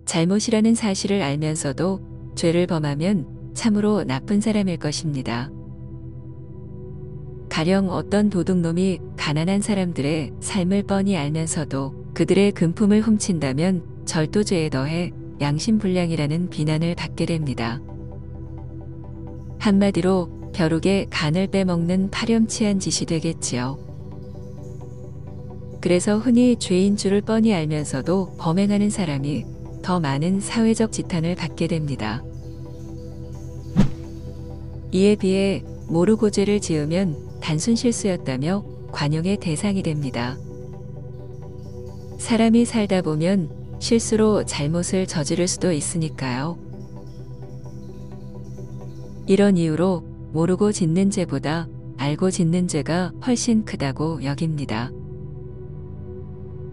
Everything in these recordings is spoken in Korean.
잘못이라는 사실을 알면서도 죄를 범하면 참으로 나쁜 사람일 것입니다. 가령 어떤 도둑놈이 가난한 사람들의 삶을 뻔히 알면서도 그들의 금품을 훔친다면 절도죄에 더해 양심불량이라는 비난을 받게 됩니다. 한마디로 벼룩의 간을 빼먹는 파렴치한 짓이 되겠지요. 그래서 흔히 죄인 줄을 뻔히 알면서도 범행하는 사람이 더 많은 사회적 지탄을 받게 됩니다. 이에 비해 모르고 죄를 지으면 단순 실수였다며 관용의 대상이 됩니다. 사람이 살다 보면 실수로 잘못을 저지를 수도 있으니까요. 이런 이유로 모르고 짓는 죄보다 알고 짓는 죄가 훨씬 크다고 여깁니다.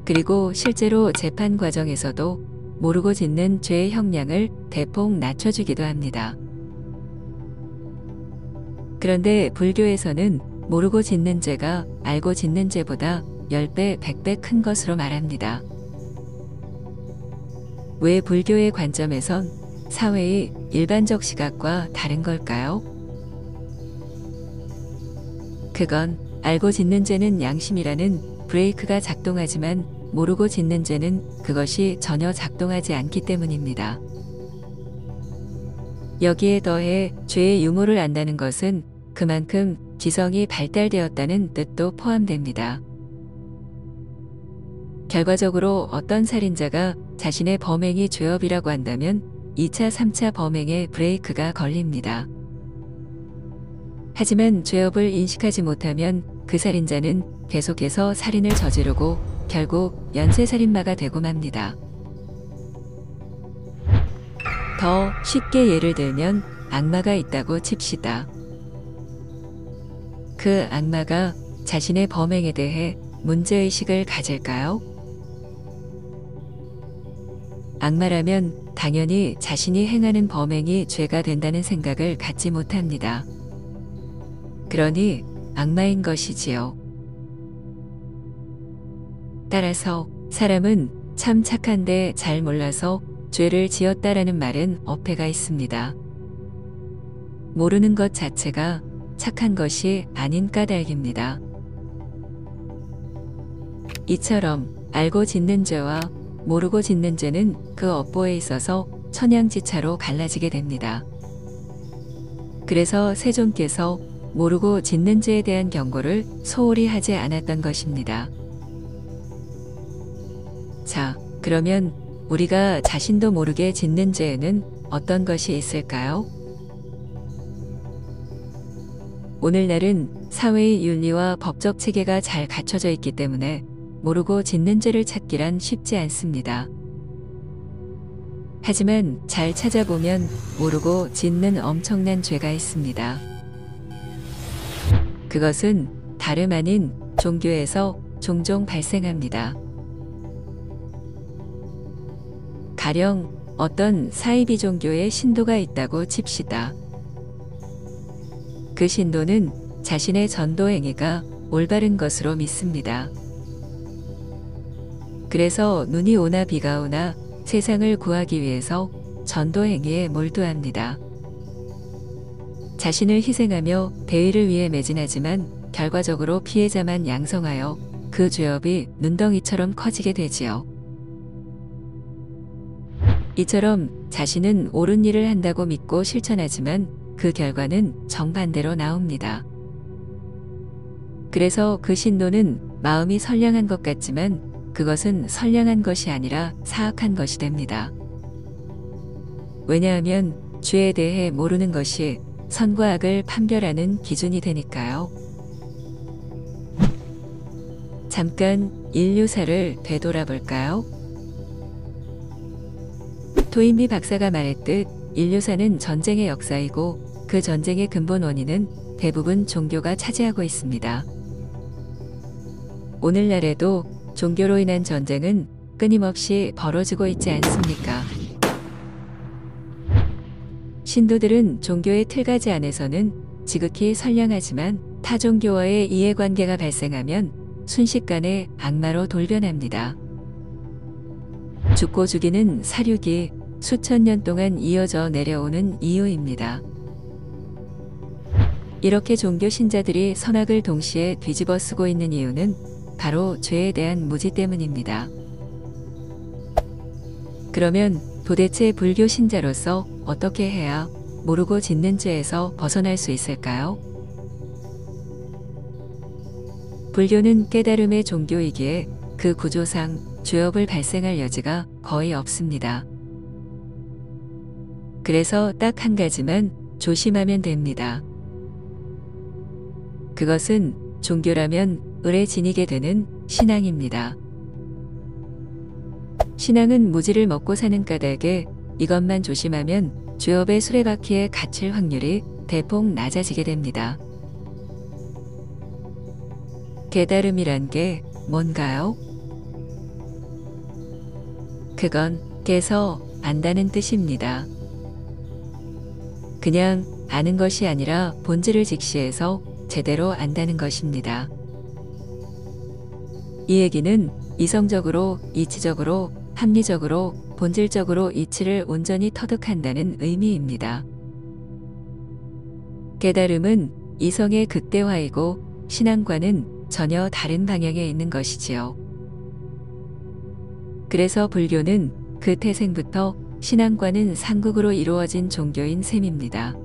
그리고 실제로 재판 과정에서도 모르고 짓는 죄의 형량을 대폭 낮춰주기도 합니다. 그런데 불교에서는 모르고 짓는 죄가 알고 짓는 죄보다 10배, 100배 큰 것으로 말합니다. 왜 불교의 관점에선 사회의 일반적 시각과 다른 걸까요? 그건 알고 짓는 죄는 양심이라는 브레이크가 작동하지만 모르고 짓는 죄는 그것이 전혀 작동하지 않기 때문입니다. 여기에 더해 죄의 유무를 안다는 것은 그만큼 지성이 발달되었다는 뜻도 포함됩니다. 결과적으로 어떤 살인자가 자신의 범행이 죄업이라고 한다면 2차, 3차 범행에 브레이크가 걸립니다. 하지만 죄업을 인식하지 못하면 그 살인자는 계속해서 살인을 저지르고 결국 연쇄살인마가 되고 맙니다. 더 쉽게 예를 들면 악마가 있다고 칩시다. 그 악마가 자신의 범행에 대해 문제의식을 가질까요? 악마라면 당연히 자신이 행하는 범행이 죄가 된다는 생각을 갖지 못합니다. 그러니 악마인 것이지요. 따라서 사람은 참 착한데 잘 몰라서 죄를 지었다라는 말은 어폐가 있습니다. 모르는 것 자체가 착한 것이 아닌 까닭입니다. 이처럼 알고 짓는 죄와 모르고 짓는 죄는 그 업보에 있어서 천양지차로 갈라지게 됩니다. 그래서 세존께서 모르고 짓는 죄에 대한 경고를 소홀히 하지 않았던 것입니다. 자, 그러면 우리가 자신도 모르게 짓는 죄에는 어떤 것이 있을까요? 오늘날은 사회의 윤리와 법적 체계가 잘 갖춰져 있기 때문에 모르고 짓는 죄를 찾기란 쉽지 않습니다. 하지만 잘 찾아보면 모르고 짓는 엄청난 죄가 있습니다. 그것은 다름 아닌 종교에서 종종 발생합니다. 가령 어떤 사이비 종교의 신도가 있다고 칩시다. 그 신도는 자신의 전도 행위가 올바른 것으로 믿습니다. 그래서 눈이 오나 비가 오나 세상을 구하기 위해서 전도 행위에 몰두합니다. 자신을 희생하며 대의를 위해 매진하지만 결과적으로 피해자만 양성하여 그 죄업이 눈덩이처럼 커지게 되지요. 이처럼 자신은 옳은 일을 한다고 믿고 실천하지만 그 결과는 정반대로 나옵니다. 그래서 그 신도는 마음이 선량한 것 같지만 그것은 선량한 것이 아니라 사악한 것이 됩니다. 왜냐하면 죄에 대해 모르는 것이 선과 악을 판별하는 기준이 되니까요. 잠깐 인류사를 되돌아볼까요? 토인비 박사가 말했듯 인류사는 전쟁의 역사이고 그 전쟁의 근본 원인은 대부분 종교가 차지하고 있습니다. 오늘날에도 종교로 인한 전쟁은 끊임없이 벌어지고 있지 않습니까? 신도들은 종교의 틀가지 안에서는 지극히 선량하지만 타 종교와의 이해관계가 발생하면 순식간에 악마로 돌변합니다. 죽고 죽이는 사륙이 수천 년 동안 이어져 내려오는 이유입니다. 이렇게 종교 신자들이 선악을 동시에 뒤집어 쓰고 있는 이유는 바로 죄에 대한 무지 때문입니다. 그러면 도대체 불교 신자로서 어떻게 해야 모르고 짓는 죄에서 벗어날 수 있을까요? 불교는 깨달음의 종교이기에 그 구조상 죄업을 발생할 여지가 거의 없습니다. 그래서 딱 한 가지만 조심하면 됩니다. 그것은 종교라면 을에 지니게 되는 신앙입니다. 신앙은 무지를 먹고 사는 까닭에 이것만 조심하면 죄업의 수레바퀴에 갇힐 확률이 대폭 낮아지게 됩니다. 깨달음이란 게 뭔가요? 그건 깨서 안다는 뜻입니다. 그냥 아는 것이 아니라 본질을 직시해서 제대로 안다는 것입니다. 이 얘기는 이성적으로, 이치적으로, 합리적으로, 본질적으로 이치를 온전히 터득한다는 의미입니다. 깨달음은 이성의 극대화이고 신앙과는 전혀 다른 방향에 있는 것이지요. 그래서 불교는 그 태생부터 신앙과는 상극으로 이루어진 종교인 셈입니다.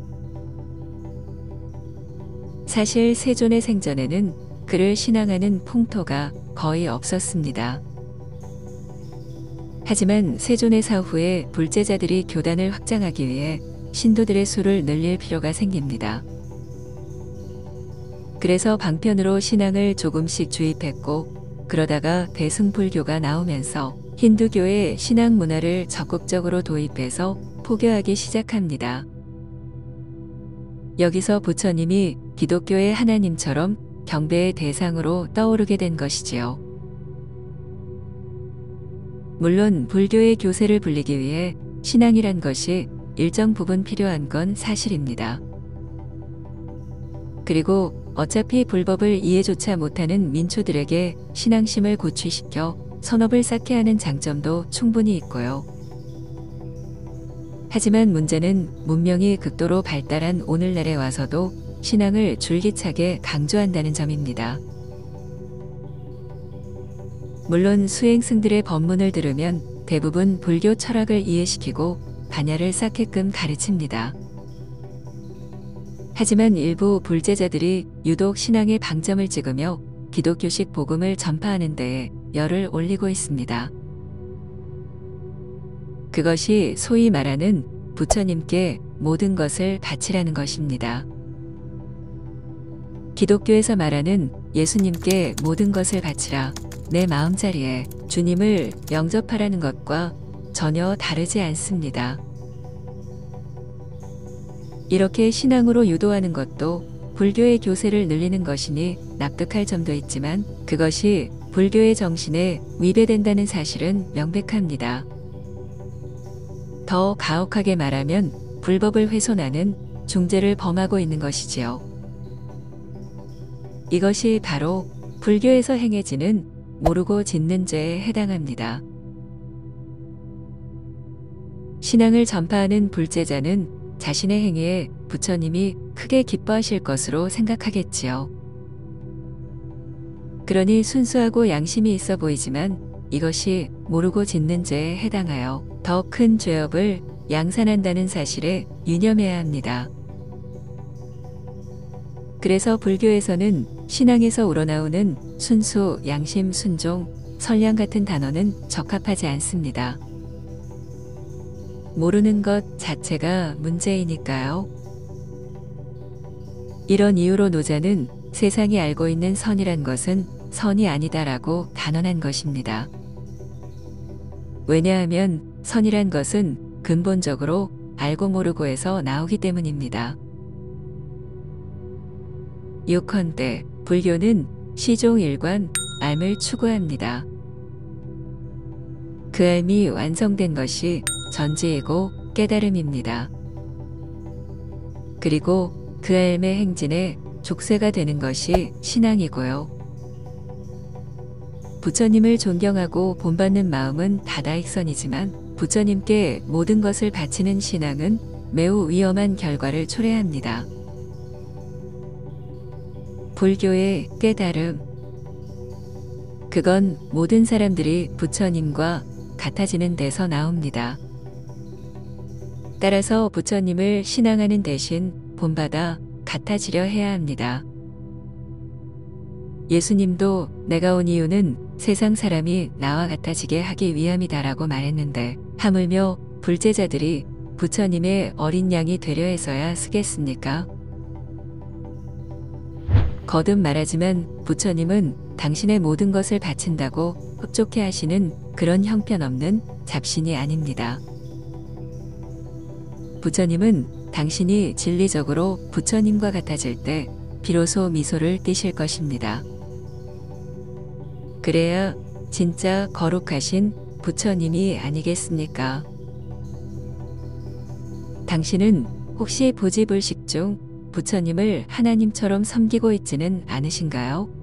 사실 세존의 생전에는 그를 신앙하는 풍토가 거의 없었습니다. 하지만 세존의 사후에 불제자들이 교단을 확장하기 위해 신도들의 수를 늘릴 필요가 생깁니다. 그래서 방편으로 신앙을 조금씩 주입했고 그러다가 대승불교가 나오면서 힌두교의 신앙 문화를 적극적으로 도입해서 포교하기 시작합니다. 여기서 부처님이 기독교의 하나님처럼 경배의 대상으로 떠오르게 된 것이지요. 물론 불교의 교세를 불리기 위해 신앙이란 것이 일정 부분 필요한 건 사실입니다. 그리고 어차피 불법을 이해조차 못하는 민초들에게 신앙심을 고취시켜 선업을 쌓게 하는 장점도 충분히 있고요. 하지만 문제는 문명이 극도로 발달한 오늘날에 와서도 신앙을 줄기차게 강조한다는 점입니다. 물론 수행승들의 법문을 들으면 대부분 불교 철학을 이해시키고 반야를 쌓게끔 가르칩니다. 하지만 일부 불제자들이 유독 신앙에 방점을 찍으며 기독교식 복음을 전파하는 데에 열을 올리고 있습니다. 그것이 소위 말하는 부처님께 모든 것을 바치라는 것입니다. 기독교에서 말하는 예수님께 모든 것을 바치라, 내 마음자리에 주님을 영접하라는 것과 전혀 다르지 않습니다. 이렇게 신앙으로 유도하는 것도 불교의 교세를 늘리는 것이니 납득할 점도 있지만 그것이 불교의 정신에 위배된다는 사실은 명백합니다. 더 가혹하게 말하면 불법을 훼손하는 중죄를 범하고 있는 것이지요. 이것이 바로 불교에서 행해지는 모르고 짓는 죄에 해당합니다. 신앙을 전파하는 불제자는 자신의 행위에 부처님이 크게 기뻐하실 것으로 생각하겠지요. 그러니 순수하고 양심이 있어 보이지만 이것이 모르고 짓는 죄에 해당하여 더 큰 죄업을 양산한다는 사실에 유념해야 합니다. 그래서 불교에서는 신앙에서 우러나오는 순수, 양심, 순종, 선량 같은 단어는 적합하지 않습니다. 모르는 것 자체가 문제이니까요. 이런 이유로 노자는 세상이 알고 있는 선이란 것은 선이 아니다라고 단언한 것입니다. 왜냐하면 선이란 것은 근본적으로 알고 모르고에서 나오기 때문입니다. 요컨대 불교는 시종일관 암을 추구합니다. 그 암이 완성된 것이 전지이고 깨달음입니다. 그리고 그 암의 행진에 족쇄가 되는 것이 신앙이고요. 부처님을 존경하고 본받는 마음은 다다익선이지만 부처님께 모든 것을 바치는 신앙은 매우 위험한 결과를 초래합니다. 불교의 깨달음. 그건 모든 사람들이 부처님과 같아지는 데서 나옵니다. 따라서 부처님을 신앙하는 대신 본받아 같아지려 해야 합니다. 예수님도 내가 온 이유는 세상 사람이 나와 같아지게 하기 위함이다라고 말했는데 하물며 불제자들이 부처님의 어린 양이 되려 해서야 쓰겠습니까? 거듭 말하지만 부처님은 당신의 모든 것을 바친다고 흡족해 하시는 그런 형편없는 잡신이 아닙니다. 부처님은 당신이 진리적으로 부처님과 같아질 때 비로소 미소를 띠실 것입니다. 그래야 진짜 거룩하신 부처님이 아니겠습니까? 당신은 혹시 부지불식 중 부처님을 하나님처럼 섬기고 있지는 않으신가요?